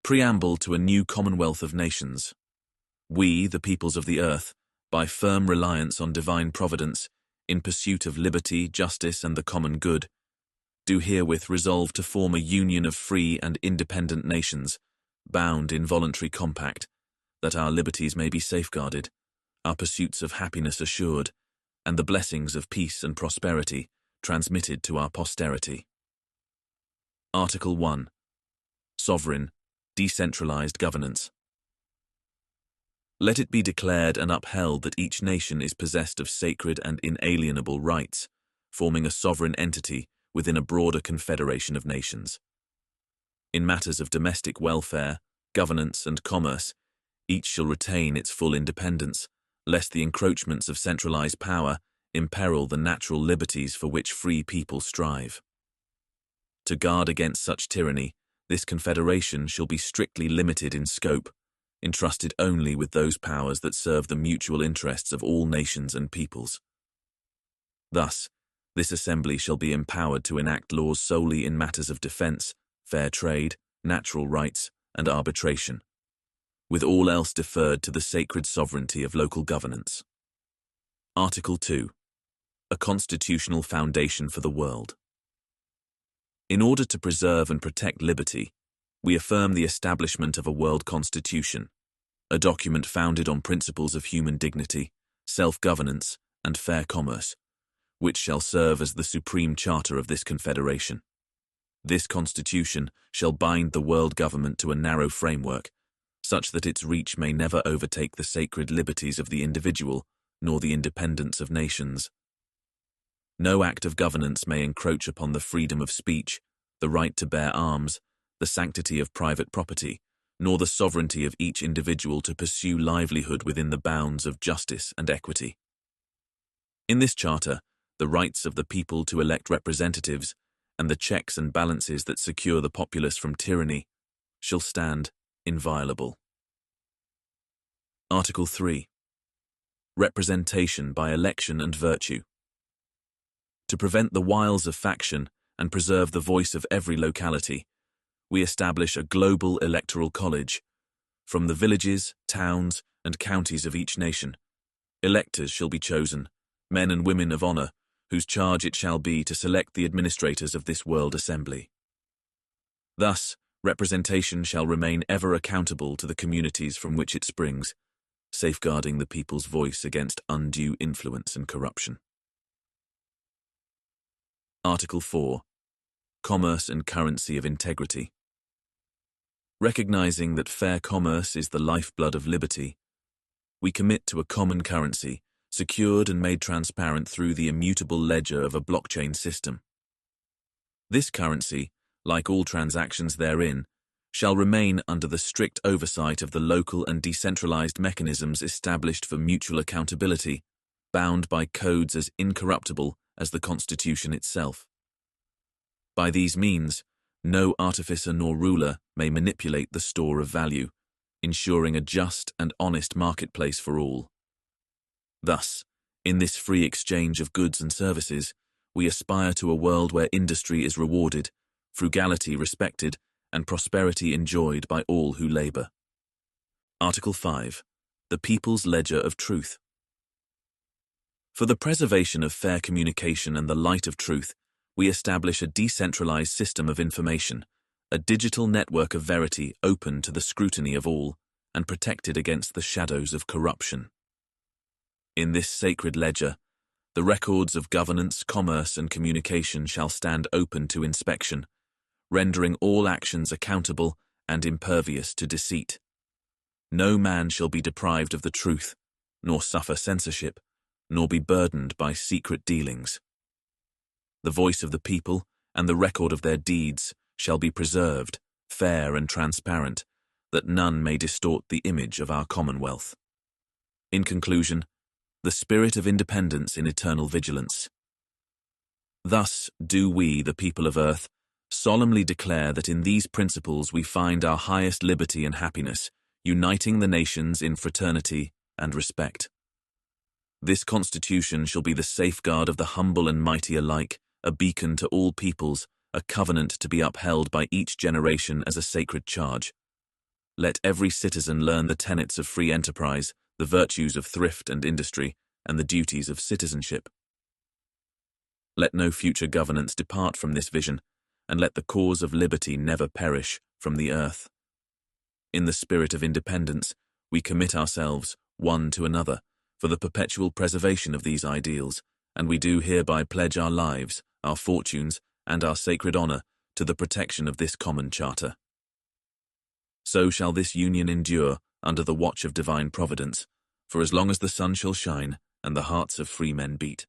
Preamble to a new Commonwealth of Nations. We, the peoples of the earth, by firm reliance on divine providence, in pursuit of liberty, justice, and the common good, do herewith resolve to form a union of free and independent nations, bound in voluntary compact, that our liberties may be safeguarded, our pursuits of happiness assured, and the blessings of peace and prosperity transmitted to our posterity. Article 1. Sovereign, Decentralized Governance. Let it be declared and upheld that each nation is possessed of sacred and inalienable rights, forming a sovereign entity within a broader confederation of nations. In matters of domestic welfare, governance, and commerce, each shall retain its full independence, lest the encroachments of centralized power imperil the natural liberties for which free people strive. To guard against such tyranny, this confederation shall be strictly limited in scope, entrusted only with those powers that serve the mutual interests of all nations and peoples. Thus, this assembly shall be empowered to enact laws solely in matters of defense, fair trade, natural rights, and arbitration, with all else deferred to the sacred sovereignty of local governance. Article 2. A constitutional foundation for the world. In order to preserve and protect liberty, we affirm the establishment of a world constitution, a document founded on principles of human dignity, self-governance, and fair commerce, which shall serve as the supreme charter of this confederation. This constitution shall bind the world government to a narrow framework, such that its reach may never overtake the sacred liberties of the individual, nor the independence of nations. No act of governance may encroach upon the freedom of speech, the right to bear arms, the sanctity of private property, nor the sovereignty of each individual to pursue livelihood within the bounds of justice and equity. In this charter, the rights of the people to elect representatives and the checks and balances that secure the populace from tyranny shall stand inviolable. Article 3. Representation by election and virtue. To prevent the wiles of faction and preserve the voice of every locality, we establish a global electoral college. From the villages, towns, and counties of each nation, electors shall be chosen, men and women of honor, whose charge it shall be to select the administrators of this world assembly. Thus, representation shall remain ever accountable to the communities from which it springs, safeguarding the people's voice against undue influence and corruption. Article 4. Commerce and currency of integrity. Recognizing that fair commerce is the lifeblood of liberty, we commit to a common currency, secured and made transparent through the immutable ledger of a blockchain system. This currency, like all transactions therein, shall remain under the strict oversight of the local and decentralized mechanisms established for mutual accountability, bound by codes as incorruptible as the Constitution itself. By these means, no artificer nor ruler may manipulate the store of value, ensuring a just and honest marketplace for all. Thus, in this free exchange of goods and services, we aspire to a world where industry is rewarded, frugality respected, and prosperity enjoyed by all who labor. Article 5. The People's Ledger of Truth. For the preservation of fair communication and the light of truth, we establish a decentralized system of information, a digital network of verity open to the scrutiny of all and protected against the shadows of corruption. In this sacred ledger, the records of governance, commerce, and communication shall stand open to inspection, rendering all actions accountable and impervious to deceit. No man shall be deprived of the truth, nor suffer censorship, nor be burdened by secret dealings. The voice of the people and the record of their deeds shall be preserved, fair and transparent, that none may distort the image of our Commonwealth. In conclusion, the spirit of independence in eternal vigilance. Thus do we, the people of earth, solemnly declare that in these principles we find our highest liberty and happiness, uniting the nations in fraternity and respect. This constitution shall be the safeguard of the humble and mighty alike, a beacon to all peoples, a covenant to be upheld by each generation as a sacred charge. Let every citizen learn the tenets of free enterprise, the virtues of thrift and industry, and the duties of citizenship. Let no future governance depart from this vision, and let the cause of liberty never perish from the earth. In the spirit of independence, we commit ourselves, one to another, for the perpetual preservation of these ideals, and we do hereby pledge our lives, our fortunes, and our sacred honor to the protection of this common charter. So shall this union endure under the watch of divine providence, for as long as the sun shall shine and the hearts of free men beat.